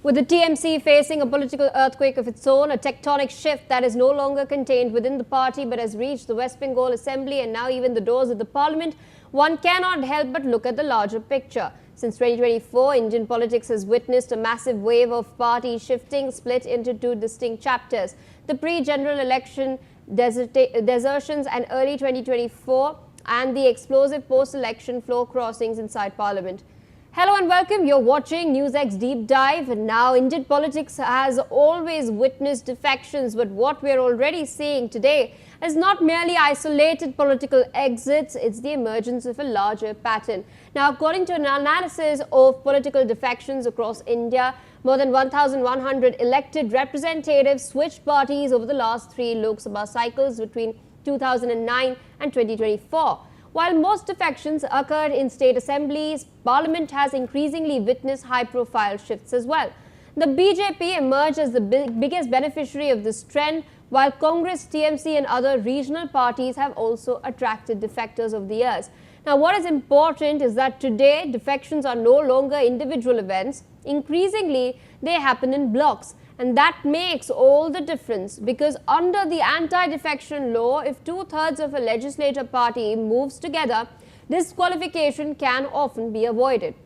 With the TMC facing a political earthquake of its own, a tectonic shift that is no longer contained within the party but has reached the West Bengal Assembly and now even the doors of the parliament, one cannot help but look at the larger picture. Since 2024, Indian politics has witnessed a massive wave of party shifting split into two distinct chapters. The pre-general election desertions and early 2024 and the explosive post-election floor crossings inside parliament. Hello and welcome. You're watching NewsX Deep Dive. Now, Indian politics has always witnessed defections, but what we're already seeing today is not merely isolated political exits, it's the emergence of a larger pattern. Now, according to an analysis of political defections across India, more than 1,100 elected representatives switched parties over the last three Lok Sabha cycles between 2009 and 2024. While most defections occurred in state assemblies, Parliament has increasingly witnessed high-profile shifts as well. The BJP emerged as the biggest beneficiary of this trend, while Congress, TMC and other regional parties have also attracted defectors over the years. Now, what is important is that today, defections are no longer individual events. Increasingly, they happen in blocks. And that makes all the difference because under the anti-defection law, if two-thirds of a legislative party moves together, disqualification can often be avoided.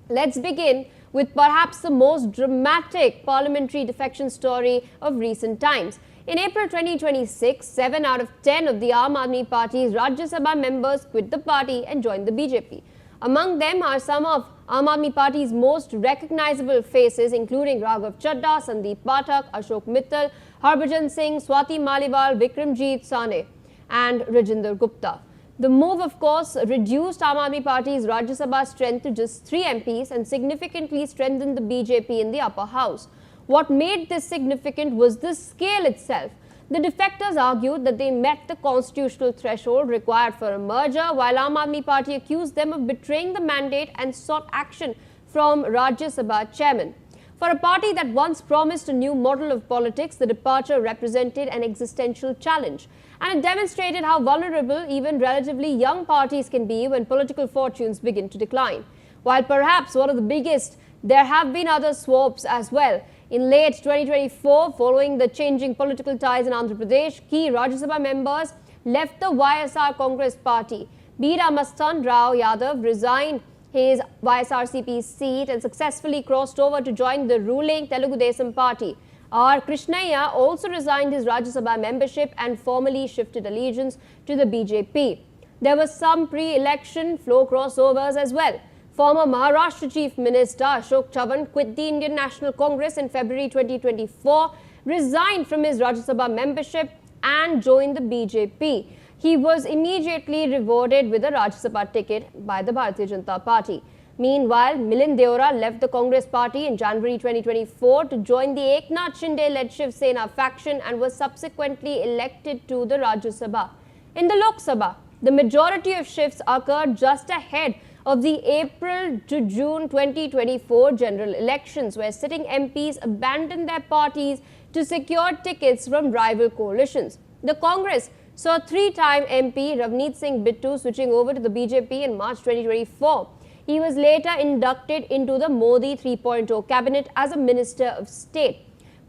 Let's begin with perhaps the most dramatic parliamentary defection story of recent times. In April 2026, 7 out of 10 of the Aam Aadmi Party's Rajya Sabha members quit the party and joined the BJP. Among them are some of Aam Aadmi Party's most recognizable faces, including Raghav Chadha, Sandeep Pathak, Ashok Mittal, Harbhajan Singh, Swati Maliwal, Vikramjit Sane, and Rajinder Gupta. The move, of course, reduced Aam Aadmi Party's Rajya Sabha strength to just 3 MPs and significantly strengthened the BJP in the upper house. What made this significant was the scale itself. The defectors argued that they met the constitutional threshold required for a merger, while Aam Aadmi Party accused them of betraying the mandate and sought action from Rajya Sabha chairman. For a party that once promised a new model of politics, the departure represented an existential challenge, and it demonstrated how vulnerable even relatively young parties can be when political fortunes begin to decline. While perhaps one of the biggest, there have been other swaps as well. In late 2024, following the changing political ties in Andhra Pradesh, key Rajya Sabha members left the YSR Congress party. Veera Mastan Rao Yadav resigned his YSRCP seat and successfully crossed over to join the ruling Telugu Desam party. R. Krishnaiah also resigned his Rajya Sabha membership and formally shifted allegiance to the BJP. There were some pre-election flow crossovers as well. Former Maharashtra Chief Minister Ashok Chavan quit the Indian National Congress in February 2024, resigned from his Rajya Sabha membership and joined the BJP. He was immediately rewarded with a Rajya Sabha ticket by the Bharatiya Janata Party. Meanwhile, Milind Deora left the Congress party in January 2024 to join the Eknath Shinde-led Shiv Sena faction and was subsequently elected to the Rajya Sabha. In the Lok Sabha, the majority of shifts occurred just ahead of the April to June 2024 general elections, where sitting MPs abandoned their parties to secure tickets from rival coalitions. The Congress saw 3-time MP Ravneet Singh Bittu switching over to the BJP in March 2024. He was later inducted into the Modi 3.0 cabinet as a Minister of State.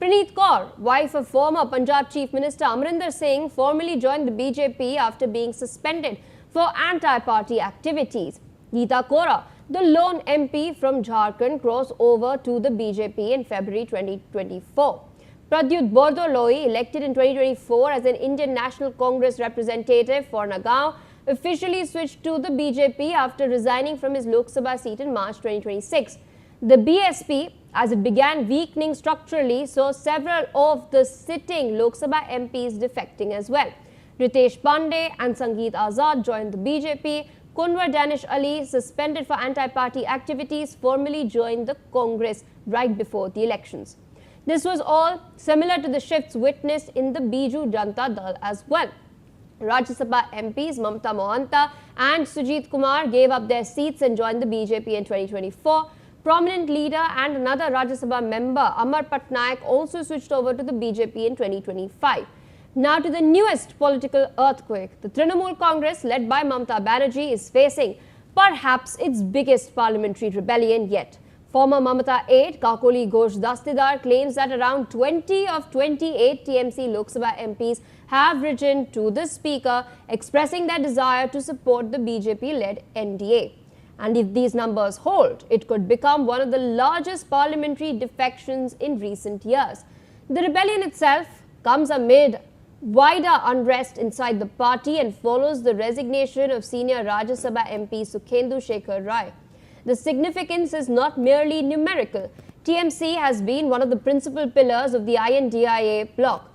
Praneeth Kaur, wife of former Punjab Chief Minister Amarinder Singh, formally joined the BJP after being suspended for anti-party activities. Geeta Kora, the lone MP from Jharkhand, crossed over to the BJP in February 2024. Pradyut Bordoloi, elected in 2024 as an Indian National Congress representative for Nagaon, officially switched to the BJP after resigning from his Lok Sabha seat in March 2026. The BSP, as it began weakening structurally, saw several of the sitting Lok Sabha MPs defecting as well. Ritesh Pandey and Sangeet Azad joined the BJP. Kunwar Danish Ali, suspended for anti-party activities, formally joined the Congress right before the elections. This was all similar to the shifts witnessed in the Biju Janata Dal as well. Rajya Sabha MPs Mamta Mohanta and Sujit Kumar gave up their seats and joined the BJP in 2024. Prominent leader and another Rajya Sabha member, Amar Patnaik, also switched over to the BJP in 2025. Now to the newest political earthquake. The Trinamool Congress, led by Mamta Banerjee, is facing perhaps its biggest parliamentary rebellion yet. Former Mamata aide Kakoli Ghosh Dastidar claims that around 20 of 28 TMC Lok Sabha MPs have written to the Speaker expressing their desire to support the BJP-led NDA. And if these numbers hold, it could become one of the largest parliamentary defections in recent years. The rebellion itself comes amid wider unrest inside the party and follows the resignation of senior Rajya Sabha MP Sukhendu Shekhar Rai. The significance is not merely numerical. TMC has been one of the principal pillars of the INDIA bloc.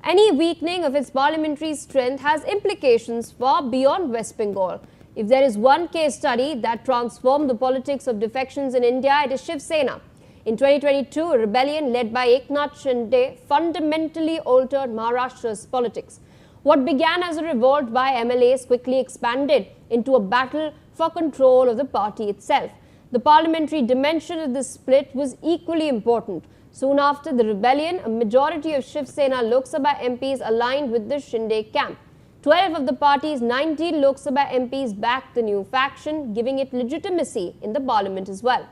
Any weakening of its parliamentary strength has implications far beyond West Bengal. If there is one case study that transformed the politics of defections in India, it is Shiv Sena. In 2022, a rebellion led by Eknath Shinde fundamentally altered Maharashtra's politics. What began as a revolt by MLAs quickly expanded into a battle for control of the party itself. The parliamentary dimension of this split was equally important. Soon after the rebellion, a majority of Shiv Sena Lok Sabha MPs aligned with the Shinde camp. 12 of the party's 19 Lok Sabha MPs backed the new faction, giving it legitimacy in the parliament as well.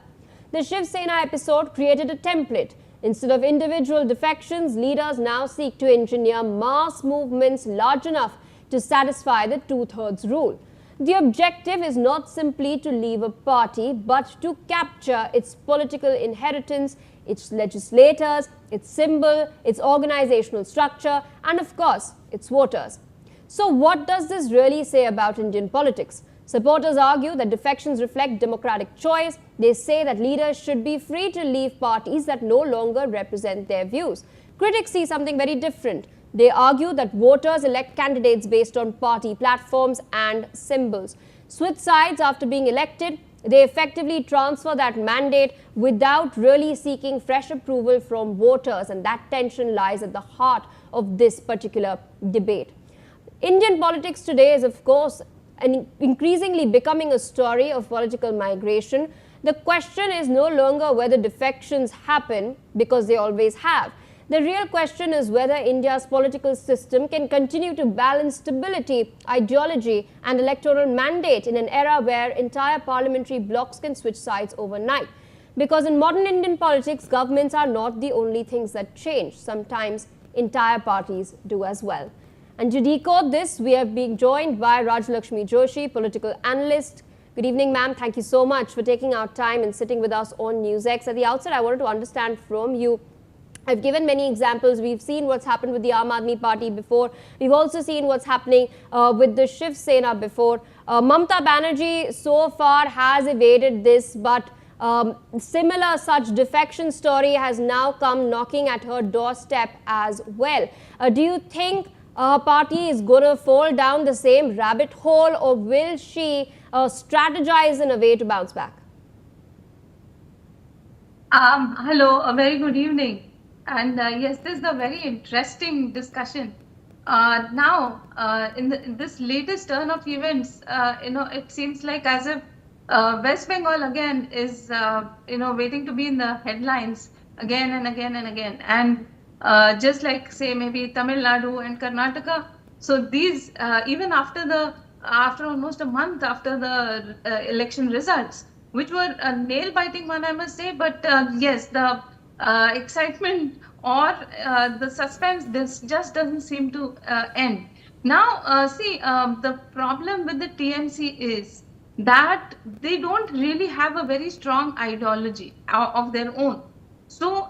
The Shiv Sena episode created a template. Instead of individual defections, leaders now seek to engineer mass movements large enough to satisfy the two-thirds rule. The objective is not simply to leave a party, but to capture its political inheritance, its legislators, its symbol, its organizational structure, and of course, its voters. So what does this really say about Indian politics? Supporters argue that defections reflect democratic choice. They say that leaders should be free to leave parties that no longer represent their views. Critics see something very different. They argue that voters elect candidates based on party platforms and symbols. Switch sides after being elected, they effectively transfer that mandate without really seeking fresh approval from voters, and that tension lies at the heart of this particular debate. Indian politics today is, of course, increasingly becoming a story of political migration. The question is no longer whether defections happen, because they always have. The real question is whether India's political system can continue to balance stability, ideology, and electoral mandate in an era where entire parliamentary blocs can switch sides overnight. Because in modern Indian politics, governments are not the only things that change. Sometimes entire parties do as well. And to decode this, we are being joined by Rajalakshmi Joshi, political analyst. Good evening, ma'am. Thank you so much for taking our time and sitting with us on NewsX. At the outset, I wanted to understand from you. I've given many examples. We've seen what's happened with the Aam Aadmi Party before. We've also seen what's happening with the Shiv Sena before. Mamata Banerjee so far has evaded this, but similar such defection story has now come knocking at her doorstep as well. Do you think her party is going to fall down the same rabbit hole, or will she strategize in a way to bounce back? Hello, a very good evening. And yes, this is a very interesting discussion. In this latest turn of events, it seems like as if West Bengal again is, waiting to be in the headlines again and again and again. And just like, say, maybe Tamil Nadu and Karnataka. So these, even after almost a month after the election results, which were nail-biting one, I must say, but yes, the excitement or the suspense, this just doesn't seem to end. Now, the problem with the TMC is that they don't really have a very strong ideology of their own. So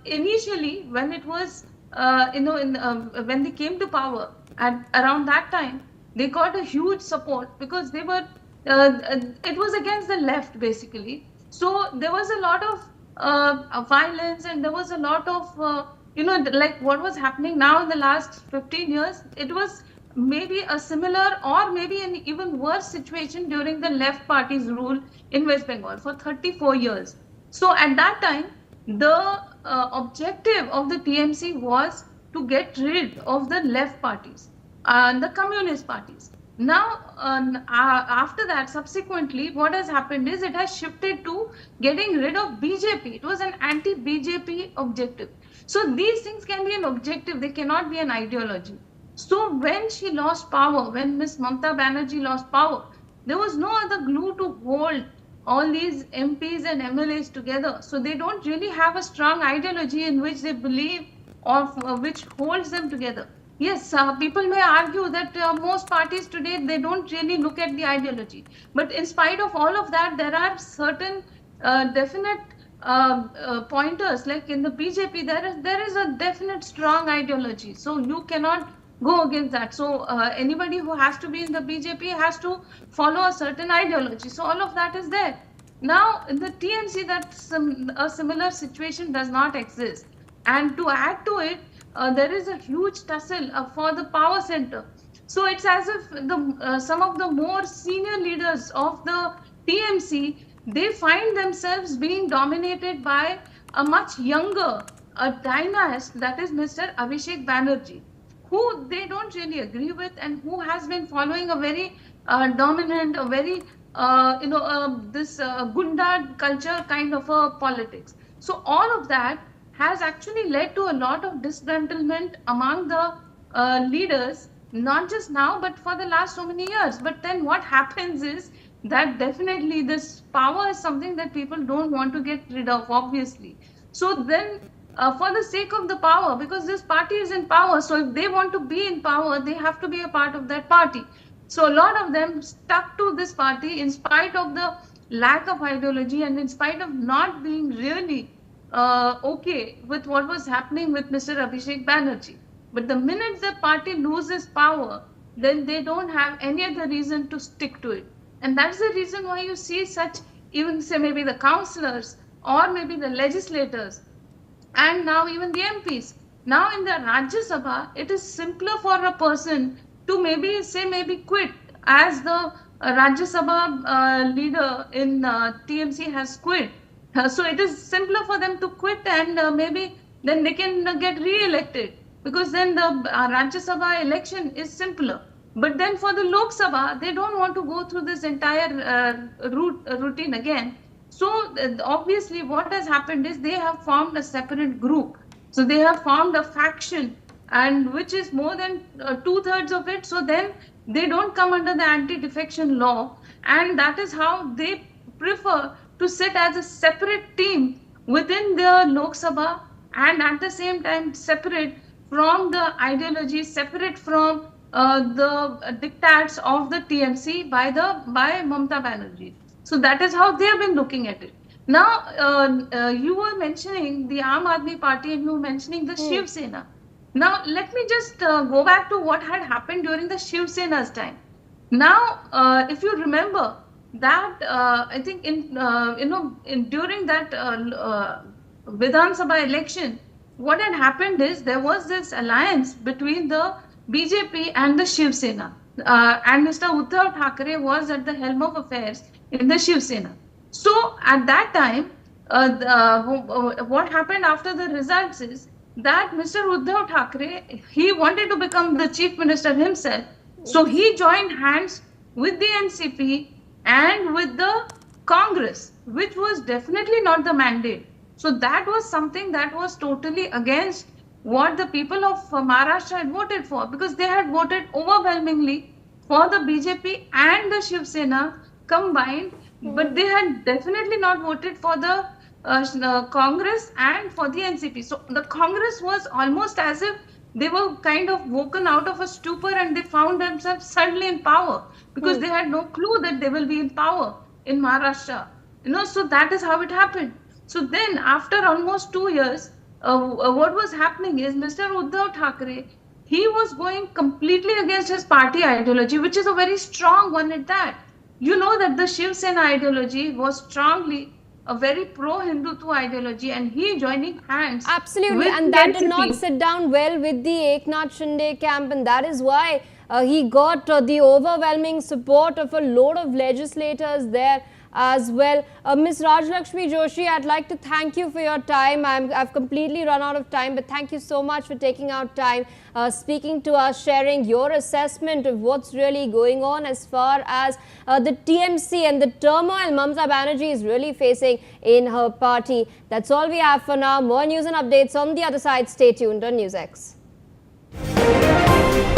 initially, when it was, when they came to power, and around that time, they got a huge support because they were, it was against the left basically. So there was a lot of violence, and there was a lot of, like what was happening now in the last 15 years, it was maybe a similar or maybe an even worse situation during the left party's rule in West Bengal for 34 years. So at that time, the objective of the TMC was to get rid of the left parties, the communist parties. Now, after that, subsequently, what has happened is it has shifted to getting rid of BJP. It was an anti-BJP objective. So these things can be an objective. They cannot be an ideology. So when she lost power, when Ms. Mamata Banerjee lost power, there was no other glue to hold all these MPs and MLAs together. So they don't really have a strong ideology in which they believe or which holds them together. Yes, people may argue that most parties today, they don't really look at the ideology. But in spite of all of that, there are certain definite pointers. Like in the BJP, there is a definite strong ideology. So you cannot go against that. So anybody who has to be in the BJP has to follow a certain ideology. So all of that is there. Now in the TMC, a similar situation does not exist. And to add to it, there is a huge tussle for the power center. So it's as if some of the more senior leaders of the TMC, they find themselves being dominated by a much younger dynast, that is Mr. Abhishek Banerjee, who they don't really agree with and who has been following a very dominant, a very this gunda culture kind of a politics. So all of that has actually led to a lot of disgruntlement among the leaders, not just now, but for the last so many years. But then what happens is that definitely this power is something that people don't want to get rid of, obviously. So then for the sake of the power, because this party is in power, so if they want to be in power, they have to be a part of that party. So a lot of them stuck to this party in spite of the lack of ideology and in spite of not being really okay with what was happening with Mr. Abhishek Banerjee. But the minute the party loses power, then they don't have any other reason to stick to it. And that's the reason why you see such, even say maybe the councillors or maybe the legislators and now even the MPs. Now in the Rajya Sabha, it is simpler for a person to maybe quit, as the Rajya Sabha leader in TMC has quit. So it is simpler for them to quit and maybe then they can get re-elected, because then the Rajya Sabha election is simpler. But then for the Lok Sabha, they don't want to go through this entire routine again. So obviously what has happened is they have formed a separate group. So they have formed a faction, and which is more than 2/3 of it. So then they don't come under the anti-defection law, and that is how they prefer to sit as a separate team within the Lok Sabha, and at the same time separate from the ideology, separate from the diktats of the TMC by Mamata Banerjee. So that is how they have been looking at it. Now, you were mentioning the Aam Aadmi Party and you were mentioning the Shiv Sena. Now, let me just go back to what had happened during the Shiv Sena's time. Now, if you remember that, I think during that Vidhan Sabha election, what had happened is there was this alliance between the BJP and the Shiv Sena. And Mr. Uddhav Thackeray was at the helm of affairs in the Shiv Sena. So at that time, what happened after the results is that Mr. Uddhav Thackeray, he wanted to become the chief minister himself. So he joined hands with the NCP and with the Congress, which was definitely not the mandate. So that was something that was totally against what the people of Maharashtra had voted for, because they had voted overwhelmingly for the BJP and the Shiv Sena combined, but they had definitely not voted for the Congress and for the NCP. So the Congress was almost as if they were kind of woken out of a stupor and they found themselves suddenly in power, because they had no clue that they will be in power in Maharashtra. So that is how it happened. So then after almost 2 years, what was happening is Mr. Uddhav Thackeray, he was going completely against his party ideology, which is a very strong one at that. You know that the Shiv Sena ideology was strongly a very pro-Hindutva ideology, and he joining hands. Absolutely, and that did not sit down well with the Eknath Shinde camp, and that is why he got the overwhelming support of a load of legislators there as well. Ms. Rajlakshmi Joshi, I'd like to thank you for your time. I've completely run out of time, but thank you so much for taking out time, speaking to us, sharing your assessment of what's really going on as far as the TMC and the turmoil Mamata Banerjee is really facing in her party. That's all we have for now. More news and updates on the other side. Stay tuned on NewsX.